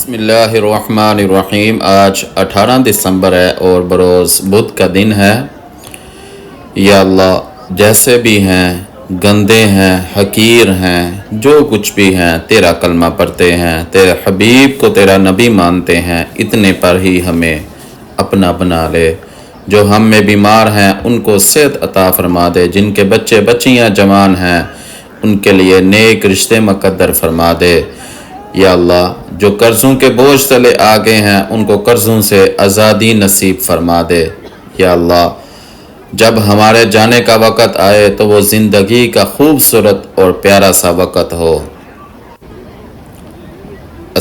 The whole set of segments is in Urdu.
بسم اللہ الرحمن الرحیم۔ آج 18 دسمبر ہے اور بروز بدھ کا دن ہے۔ یا اللہ، جیسے بھی ہیں، گندے ہیں، حقیر ہیں، جو کچھ بھی ہیں، تیرا کلمہ پڑھتے ہیں، تیرے حبیب کو تیرا نبی مانتے ہیں، اتنے پر ہی ہمیں اپنا بنا لے۔ جو ہم میں بیمار ہیں ان کو صحت عطا فرما دے، جن کے بچے بچیاں جوان ہیں ان کے لیے نیک رشتے مقدر فرما دے۔ یا اللہ، جو قرضوں کے بوجھ تلے آگے ہیں ان کو قرضوں سے آزادی نصیب فرما دے۔ یا اللہ، جب ہمارے جانے کا وقت آئے تو وہ زندگی کا خوبصورت اور پیارا سا وقت ہو۔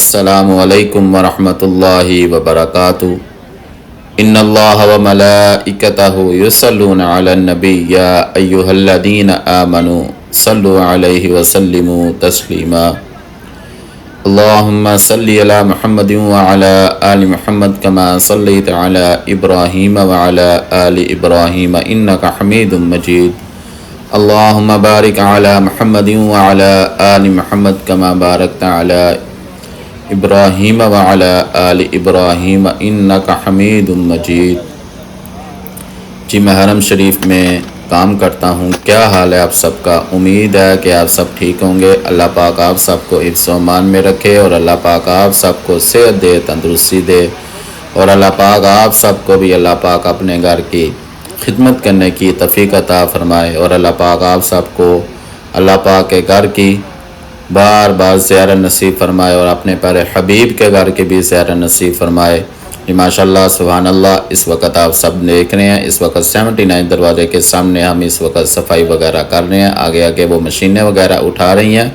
السلام علیکم ورحمۃ اللہ وبرکاتہ۔ ان اللہ وملائکتہ یصلون علی النبی یا ایھا الذین آمنوا صلوا علیہ وسلموا تسلیما۔ اللہم صلی علی محمد وعلی آل محمد کما صلیت علی ابراہیم وعلی آل ابراہیم انکا حمید مجید۔ اللہم بارک علی محمد وعلی آل محمد کما بارکت علی ابراہیم وعلی آل ابراہیم انکا حمید مجید۔ جی، میں حرم شریف میں کام کرتا ہوں۔ کیا حال ہے آپ سب کا؟ امید ہے کہ آپ سب ٹھیک ہوں گے۔ اللہ پاک آپ سب کو حفظ و امان میں رکھے اور اللہ پاک آپ سب کو صحت دے، تندرستی دے، اور اللہ پاک آپ سب کو بھی اللہ پاک اپنے گھر کی خدمت کرنے کی توفیق عطا فرمائے، اور اللہ پاک آپ سب کو اللہ پاک کے گھر کی بار بار زیارت نصیب فرمائے، اور اپنے پیارے حبیب کے گھر کی بھی زیارت نصیب فرمائے۔ ماشاءاللہ، سبحان اللہ، اس وقت آپ سب دیکھ رہے ہیں، اس وقت 79 دروازے کے سامنے ہم اس وقت صفائی وغیرہ کر رہے ہیں۔ آگے آگے وہ مشینیں وغیرہ اٹھا رہی ہیں۔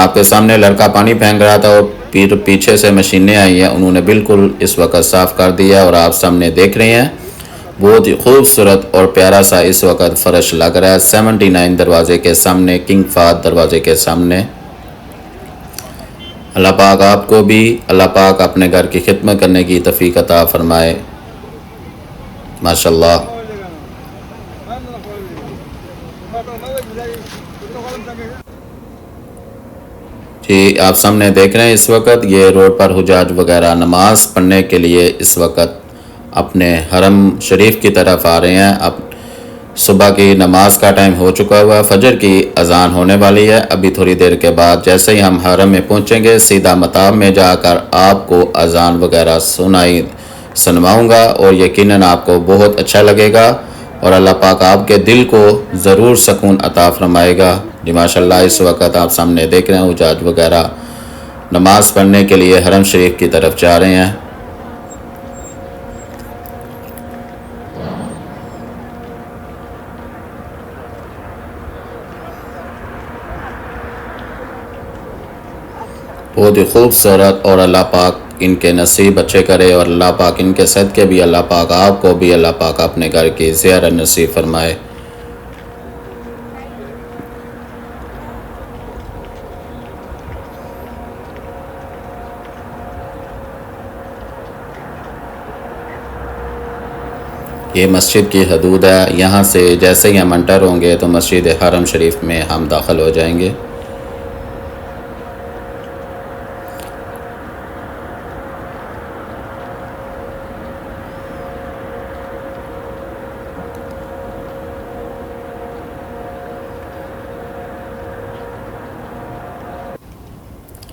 آپ کے سامنے لڑکا پانی پھینک رہا تھا اور پیچھے سے مشینیں آئی ہیں، انہوں نے بالکل اس وقت صاف کر دیا، اور آپ سامنے دیکھ رہے ہیں بہت ہی خوبصورت اور پیارا سا اس وقت فرش لگ رہا ہے 79 دروازے کے سامنے، کنگ فہد دروازے کے سامنے۔ اللہ پاک آپ کو بھی اللہ پاک اپنے گھر کی خدمت کرنے کی توفیق عطا فرمائے۔ ماشاءاللہ۔ جی، آپ سامنے دیکھ رہے ہیں اس وقت یہ روڈ پر حجاج وغیرہ نماز پڑھنے کے لیے اس وقت اپنے حرم شریف کی طرف آ رہے ہیں۔ اب صبح کی نماز کا ٹائم ہو چکا ہوا ہے، فجر کی اذان ہونے والی ہے۔ ابھی تھوڑی دیر کے بعد جیسے ہی ہم حرم میں پہنچیں گے، سیدھا مطاب میں جا کر آپ کو اذان وغیرہ سنواؤں گا، اور یقیناً آپ کو بہت اچھا لگے گا، اور اللہ پاک آپ کے دل کو ضرور سکون عطا فرمائے گا۔ جی ماشاءاللہ، اس وقت آپ سامنے دیکھ رہے ہیں حجاج وغیرہ نماز پڑھنے کے لیے حرم شریف کی طرف جا رہے ہیں۔ بہت ہی خوبصورت، اور اللہ پاک ان کے نصیب اچھے کرے، اور اللہ پاک ان کے صدقے بھی اللہ پاک آپ کو بھی اللہ پاک اپنے گھر کی زیارت نصیب فرمائے۔ یہ مسجد کی حدود ہے، یہاں سے جیسے ہی ہم انٹر ہوں گے تو مسجد حرم شریف میں ہم داخل ہو جائیں گے۔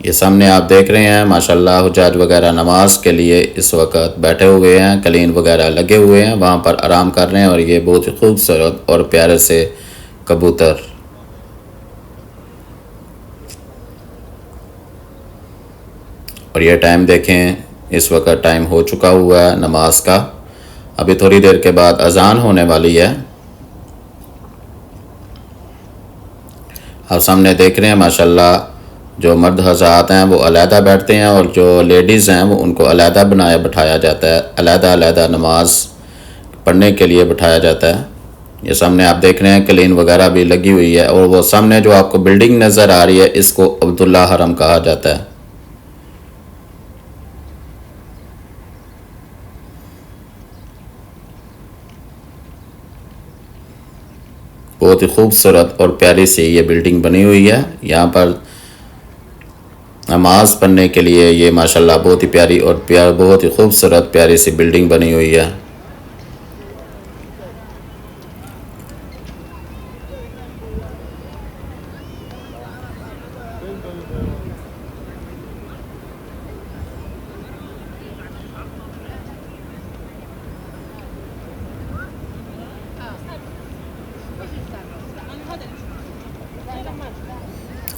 یہ سامنے آپ دیکھ رہے ہیں ماشاءاللہ حجاج وغیرہ نماز کے لیے اس وقت بیٹھے ہوئے ہیں، قالین وغیرہ لگے ہوئے ہیں، وہاں پر آرام کر رہے ہیں، اور یہ بہت ہی خوبصورت اور پیارے سے کبوتر۔ اور یہ ٹائم دیکھیں، اس وقت ٹائم ہو چکا ہوا ہے نماز کا، ابھی تھوڑی دیر کے بعد اذان ہونے والی ہے۔ آپ سامنے دیکھ رہے ہیں ماشاءاللہ جو مرد حضرات ہیں وہ علیحدہ بیٹھتے ہیں، اور جو لیڈیز ہیں وہ ان کو علیحدہ بٹھایا جاتا ہے، علیحدہ نماز پڑھنے کے لیے بٹھایا جاتا ہے۔ یہ سامنے آپ دیکھ رہے ہیں قالین وغیرہ بھی لگی ہوئی ہے، اور وہ سامنے جو آپ کو بلڈنگ نظر آ رہی ہے اس کو عبداللہ حرم کہا جاتا ہے۔ بہت ہی خوبصورت اور پیاری سی یہ بلڈنگ بنی ہوئی ہے۔ یہاں پر ہم نماز پڑھنے کے لیے یہ ماشاءاللہ بہت ہی پیاری اور بہت ہی خوبصورت پیاری سی بلڈنگ بنی ہوئی ہے۔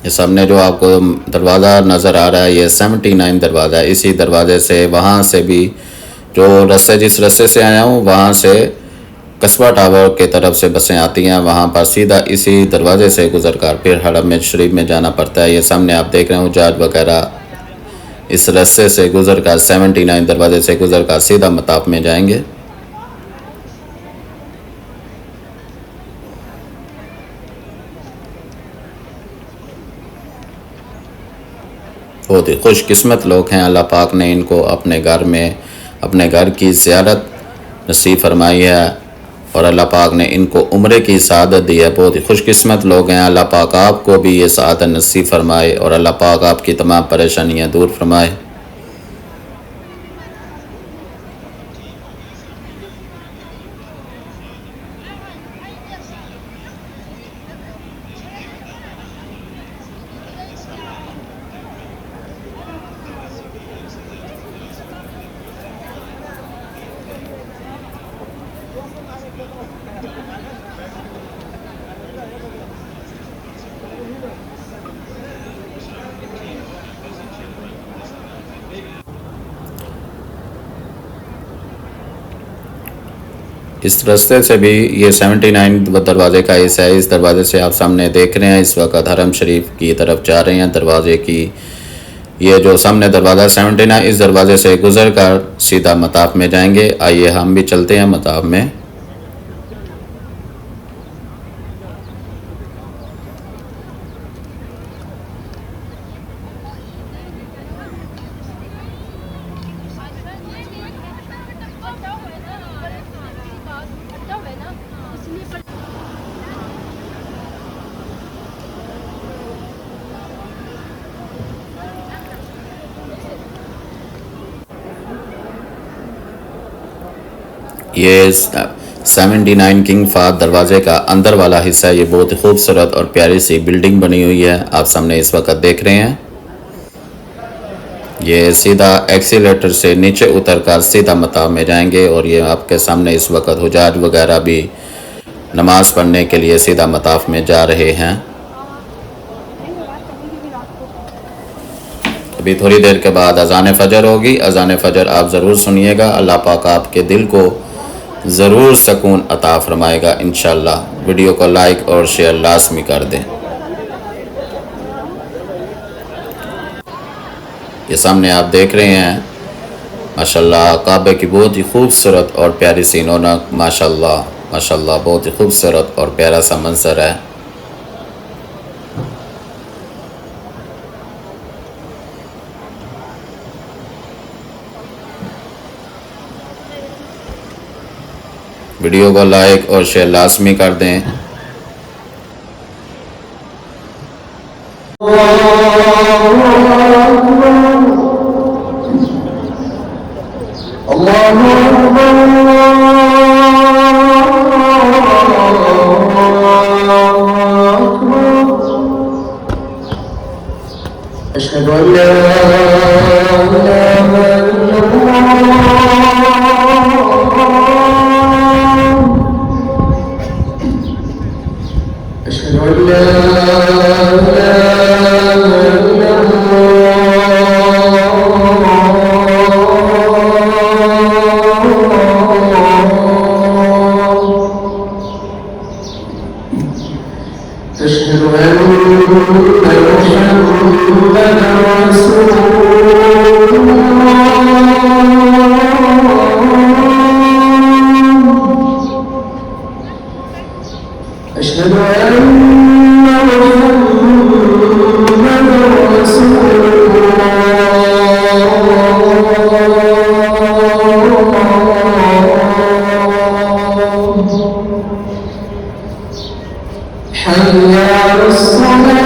یہ سامنے جو آپ کو دروازہ نظر آ رہا ہے یہ 79 دروازہ ہے۔ اسی دروازے سے وہاں سے بھی جو جس رستے سے آیا ہوں وہاں سے قصبہ ٹاور کی طرف سے بسیں آتی ہیں، وہاں پر سیدھا اسی دروازے سے گزر کر پھر حرم شریف میں جانا پڑتا ہے۔ یہ سامنے آپ دیکھ رہے ہیں حجاج وغیرہ اس رستے سے گزر کر 79 دروازے سے گزر کر سیدھا مطاف میں جائیں گے۔ بہت ہی خوش قسمت لوگ ہیں، اللہ پاک نے ان کو اپنے گھر میں اپنے گھر کی زیارت نصیب فرمائی ہے اور اللہ پاک نے ان کو عمرے کی سعادت دی ہے۔ بہت ہی خوش قسمت لوگ ہیں، اللہ پاک آپ کو بھی یہ سعادت نصیب فرمائے اور اللہ پاک آپ کی تمام پریشانیاں دور فرمائے۔ اس رستے سے بھی یہ 79 دروازے کا حصہ ہے۔ اس دروازے سے آپ سامنے دیکھ رہے ہیں اس وقت حرم شریف کی طرف جا رہے ہیں۔ دروازے کی یہ جو سامنے دروازہ 79 اس دروازے سے گزر کر سیدھا مطاف میں جائیں گے۔ آئیے ہم بھی چلتے ہیں مطاف میں۔ یہ 79 کنگ فہد دروازے کا اندر والا حصہ، یہ بہت خوبصورت اور پیاری سی بلڈنگ بنی ہوئی ہے، آپ سامنے اس وقت دیکھ رہے ہیں۔ یہ سیدھا ایکسیلیٹر سے نیچے اتر کر سیدھا مطاف میں جائیں گے اور یہ آپ کے سامنے اس وقت حجاج وغیرہ بھی نماز پڑھنے کے لیے سیدھا مطاف میں جا رہے ہیں۔ ابھی تھوڑی دیر کے بعد اذان فجر ہوگی، اذان فجر آپ ضرور سنیے گا، اللہ پاک آپ کے دل کو ضرور سکون عطا فرمائے گا انشاءاللہ۔ ویڈیو کو لائک اور شیئر لازمی کر دیں۔ یہ سامنے آپ دیکھ رہے ہیں ماشاءاللہ کعبے کی بہت ہی خوبصورت اور پیاری سی رونق، ماشاءاللہ ماشاءاللہ بہت ہی خوبصورت اور پیارا سا منظر ہے۔ ویڈیو کو لائک اور شیئر لازمی کر دیں۔ أشهد أن لا إله إلا الله أشهد أن لا إله إلا الله أشهد أن محمدا رسول الله أشهد أن محمدا رسول الله حي على الصلاة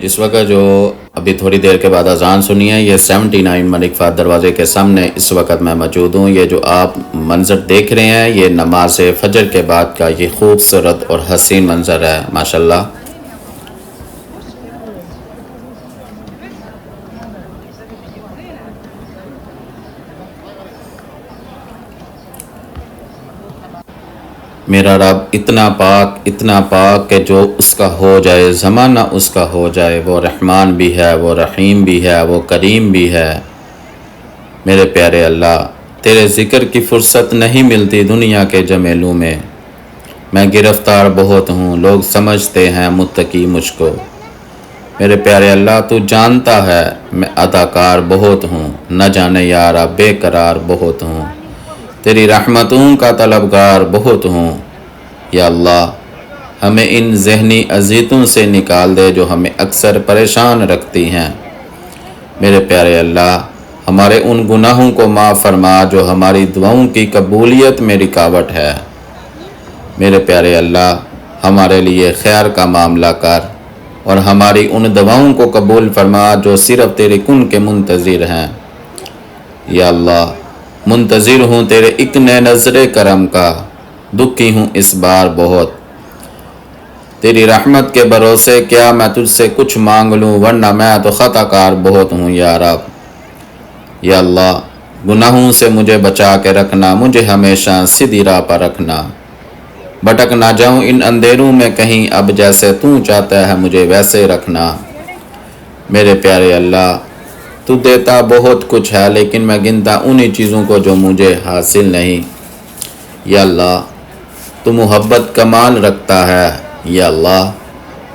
اس وقت جو ابھی تھوڑی دیر کے بعد اذان سنی ہے، یہ 79 ملک فہد دروازے کے سامنے اس وقت میں موجود ہوں۔ یہ جو آپ منظر دیکھ رہے ہیں، یہ نماز فجر کے بعد کا یہ خوبصورت اور حسین منظر ہے ماشاءاللہ۔ میرا رب اتنا پاک کہ جو اس کا ہو جائے، زمانہ اس کا ہو جائے، وہ رحمان بھی ہے، وہ رحیم بھی ہے، وہ کریم بھی ہے۔ میرے پیارے اللہ، تیرے ذکر کی فرصت نہیں ملتی دنیا کے جمیلوں میں گرفتار بہت ہوں، لوگ سمجھتے ہیں متقی مجھ کو۔ میرے پیارے اللہ، تو جانتا ہے میں اداکار بہت ہوں، نہ جانے یارا بے قرار بہت ہوں، تیری رحمتوں کا طلبگار بہت ہوں۔ یا اللہ، ہمیں ان ذہنی اذیتوں سے نکال دے جو ہمیں اکثر پریشان رکھتی ہیں۔ میرے پیارے اللہ، ہمارے ان گناہوں کو معاف فرما جو ہماری دعاؤں کی قبولیت میں رکاوٹ ہے۔ میرے پیارے اللہ، ہمارے لیے خیر کا معاملہ کر اور ہماری ان دعاؤں کو قبول فرما جو صرف تیرے کن کے منتظر ہیں۔ یا اللہ، منتظر ہوں تیرے ایک نئے نظر کرم کا، دکھی ہوں اس بار بہت۔ تیری رحمت کے بھروسے کیا میں تجھ سے کچھ مانگ لوں، ورنہ میں تو خطا کار بہت ہوں یا رب۔ یا اللہ، گناہوں سے مجھے بچا کے رکھنا، مجھے ہمیشہ سیدھی راہ پر رکھنا، بھٹک نہ جاؤں ان اندھیروں میں کہیں، اب جیسے تو چاہتا ہے مجھے ویسے رکھنا۔ میرے پیارے اللہ، تو دیتا بہت کچھ ہے لیکن میں گنتا انہی چیزوں کو جو مجھے حاصل نہیں۔ یا اللہ، تو محبت کمال رکھتا ہے۔ یا اللہ،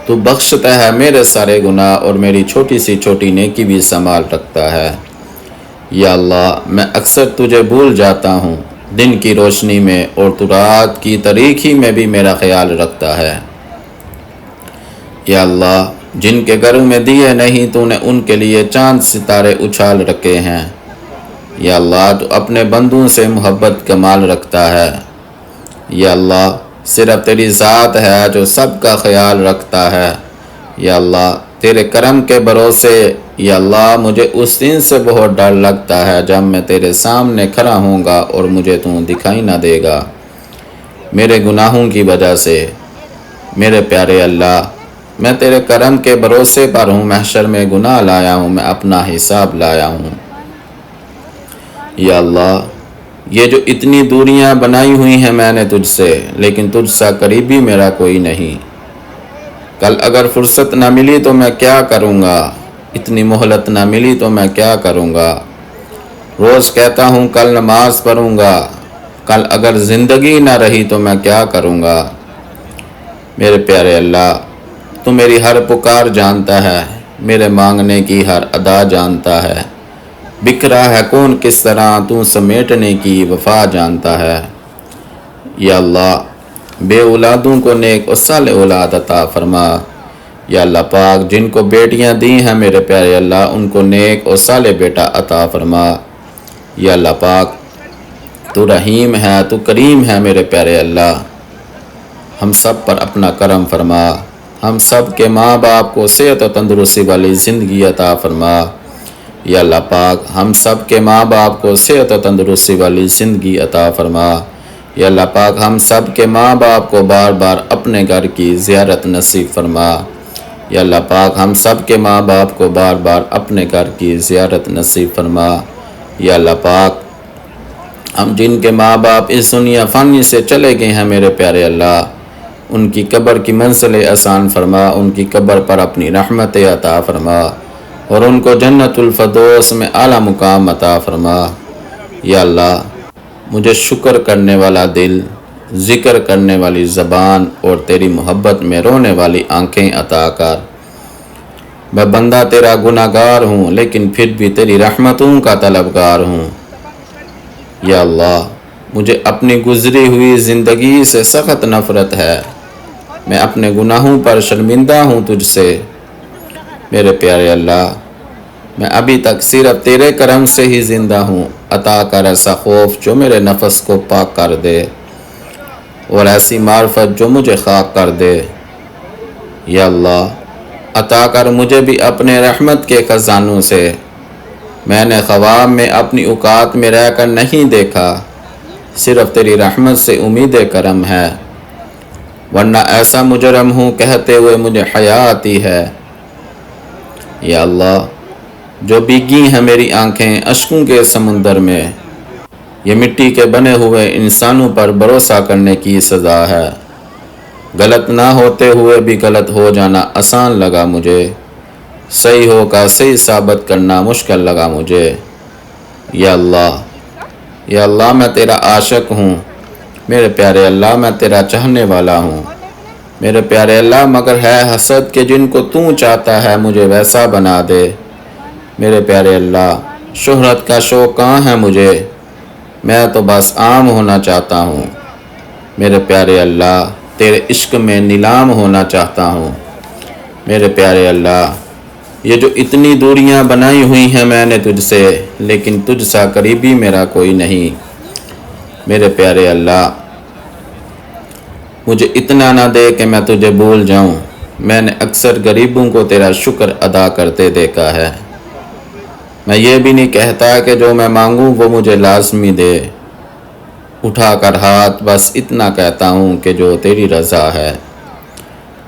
تو بخشتا ہے میرے سارے گناہ اور میری چھوٹی سی چھوٹی نیکی بھی سنبھال رکھتا ہے۔ یا اللہ، میں اکثر تجھے بھول جاتا ہوں دن کی روشنی میں، اور تو رات کی تاریکی میں بھی میرا خیال رکھتا ہے۔ یا اللہ، جن کے گھروں میں دیے نہیں تو نے ان کے لیے چاند ستارے اچھال رکھے ہیں۔ یا اللہ، تو اپنے بندوں سے محبت کمال رکھتا ہے۔ یا اللہ، صرف تیری ذات ہے جو سب کا خیال رکھتا ہے۔ یا اللہ، تیرے کرم کے بھروسے، یا اللہ، مجھے اس دن سے بہت ڈر لگتا ہے جب میں تیرے سامنے کھڑا ہوں گا اور مجھے تو دکھائی نہ دے گا میرے گناہوں کی وجہ سے۔ میرے پیارے اللہ، میں تیرے کرم کے بھروسے پر ہوں، محشر میں گناہ لایا ہوں، میں اپنا حساب لایا ہوں۔ یا اللہ، یہ جو اتنی دوریاں بنائی ہوئی ہیں میں نے تجھ سے، لیکن تجھ سا قریبی میرا کوئی نہیں۔ کل اگر فرصت نہ ملی تو میں کیا کروں گا، اتنی مہلت نہ ملی تو میں کیا کروں گا۔ روز کہتا ہوں کل نماز پڑھوں گا، کل اگر زندگی نہ رہی تو میں کیا کروں گا۔ میرے پیارے اللہ، تو میری ہر پکار جانتا ہے، میرے مانگنے کی ہر ادا جانتا ہے۔ بکھرا ہے کون کس طرح تو سمیٹنے کی وفا جانتا ہے۔ یا اللہ بے اولادوں کو نیک و صالح اولاد عطا فرما۔ یا اللہ پاک جن کو بیٹیاں دی ہیں میرے پیارے اللہ ان کو نیک و صالح بیٹا عطا فرما۔ یا اللہ پاک تو رحیم ہے تو کریم ہے میرے پیارے اللہ، ہم سب پر اپنا کرم فرما۔ ہم سب کے ماں باپ کو صحت و تندرستی والی زندگی عطا فرما۔ یا اللہ پاک ہم سب کے ماں باپ کو صحت و تندرستی والی زندگی عطا فرما۔ یا اللہ پاک ہم سب کے ماں باپ کو بار بار اپنے گھر کی زیارت نصیب فرما۔ یا اللہ پاک ہم سب کے ماں باپ کو بار بار اپنے گھر کی زیارت نصیب فرما۔ یا اللہ پاک ہم جن کے ماں باپ اس دنیا فانی سے چلے گئے ہیں میرے پیارے اللہ ان کی قبر کی منزل آسان فرما، ان کی قبر پر اپنی رحمت عطا فرما اور ان کو جنت الفردوس میں اعلیٰ مقام عطا فرما۔ یا اللہ مجھے شکر کرنے والا دل، ذکر کرنے والی زبان اور تیری محبت میں رونے والی آنکھیں عطا کر۔ میں بندہ تیرا گناہگار ہوں لیکن پھر بھی تیری رحمتوں کا طلبگار ہوں۔ یا اللہ مجھے اپنی گزری ہوئی زندگی سے سخت نفرت ہے، میں اپنے گناہوں پر شرمندہ ہوں تجھ سے میرے پیارے اللہ۔ میں ابھی تک صرف تیرے کرم سے ہی زندہ ہوں، عطا کر ایسا خوف جو میرے نفس کو پاک کر دے اور ایسی معرفت جو مجھے خاک کر دے۔ یا اللہ عطا کر مجھے بھی اپنے رحمت کے خزانوں سے، میں نے خواب میں اپنی اوقات میں رہ کر نہیں دیکھا، صرف تیری رحمت سے امید کرم ہے، ورنہ ایسا مجرم ہوں کہتے ہوئے مجھے حیا آتی ہے۔ یا اللہ جو بھیگی ہیں میری آنکھیں اشکوں کے سمندر میں، یہ مٹی کے بنے ہوئے انسانوں پر بھروسہ کرنے کی سزا ہے۔ غلط نہ ہوتے ہوئے بھی غلط ہو جانا آسان لگا مجھے، صحیح ہو کا صحیح ثابت کرنا مشکل لگا مجھے۔ یا اللہ میں تیرا عاشق ہوں میرے پیارے اللہ، میں تیرا چاہنے والا ہوں میرے پیارے اللہ، مگر ہے حسد کہ جن کو تو چاہتا ہے مجھے ویسا بنا دے میرے پیارے اللہ۔ شہرت کا شوق کہاں ہے مجھے، میں تو بس عام ہونا چاہتا ہوں میرے پیارے اللہ، تیرے عشق میں نیلام ہونا چاہتا ہوں میرے پیارے اللہ۔ یہ جو اتنی دوریاں بنائی ہوئی ہیں میں نے تجھ سے، لیکن تجھ سا قریبی میرا کوئی نہیں میرے پیارے اللہ۔ مجھے اتنا نہ دے کہ میں تجھے بھول جاؤں، میں نے اکثر غریبوں کو تیرا شکر ادا کرتے دیکھا ہے۔ میں یہ بھی نہیں کہتا کہ جو میں مانگوں وہ مجھے لازمی دے، اٹھا کر ہاتھ بس اتنا کہتا ہوں کہ جو تیری رضا ہے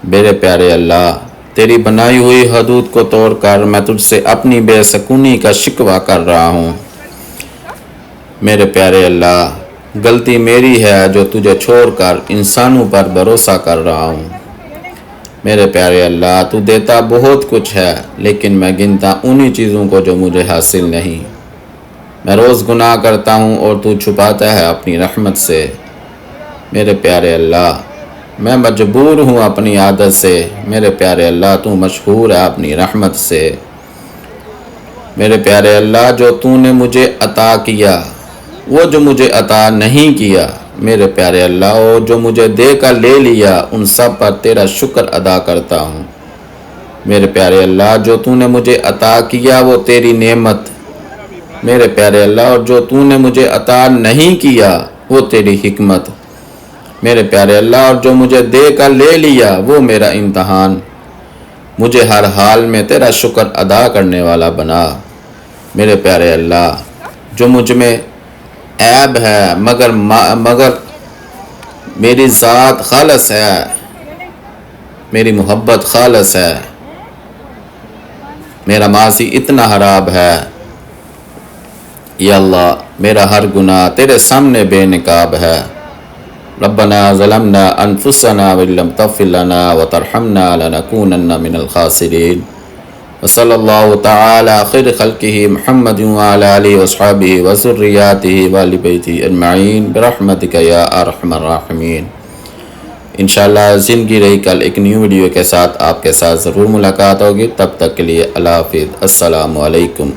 میرے پیارے اللہ۔ تیری بنائی ہوئی حدود کو توڑ کر میں تجھ سے اپنی بے سکونی کا شکوہ کر رہا ہوں میرے پیارے اللہ۔ غلطی میری ہے جو تجھے چھوڑ کر انسانوں پر بھروسہ کر رہا ہوں میرے پیارے اللہ۔ تو دیتا بہت کچھ ہے لیکن میں گنتا انہی چیزوں کو جو مجھے حاصل نہیں۔ میں روز گناہ کرتا ہوں اور تو چھپاتا ہے اپنی رحمت سے میرے پیارے اللہ۔ میں مجبور ہوں اپنی عادت سے میرے پیارے اللہ، تو مشہور ہے اپنی رحمت سے میرے پیارے اللہ۔ جو تو نے مجھے عطا کیا وہ جو مجھے عطا نہیں کیا میرے پیارے اللہ، اور جو مجھے دے کر لے لیا ان سب پر تیرا شکر ادا کرتا ہوں میرے پیارے اللہ۔ جو تو نے مجھے عطا کیا وہ تیری نعمت میرے پیارے اللہ، اور جو تو نے مجھے عطا نہیں کیا وہ تیری حکمت میرے پیارے اللہ، اور جو مجھے دے کر لے لیا وہ میرا امتحان۔ مجھے ہر حال میں تیرا شکر ادا کرنے والا بنا میرے پیارے اللہ۔ جو مجھ میں عیب ہے مگر میری ذات خالص ہے، میری محبت خالص ہے، میرا ماضی اتنا خراب ہے یا اللہ، میرا ہر گناہ تیرے سامنے بے نقاب ہے۔ ربنا ظلمنا انفسنا وان لم تغفر لنا وترحمنا لنكونن من الخاسرین۔ وصلی اللہ تعالی خیر خلقہ محمد وعلی آلہ واصحابہ وذریاتہ وآل بیتہ اجمعین برحمتک یا ارحم الراحمین۔ انشاءاللہ زندگی رہی کل ایک نیو ویڈیو کے ساتھ آپ کے ساتھ ضرور ملاقات ہوگی، تب تک کے لیے اللہ حافظ، السلام علیکم۔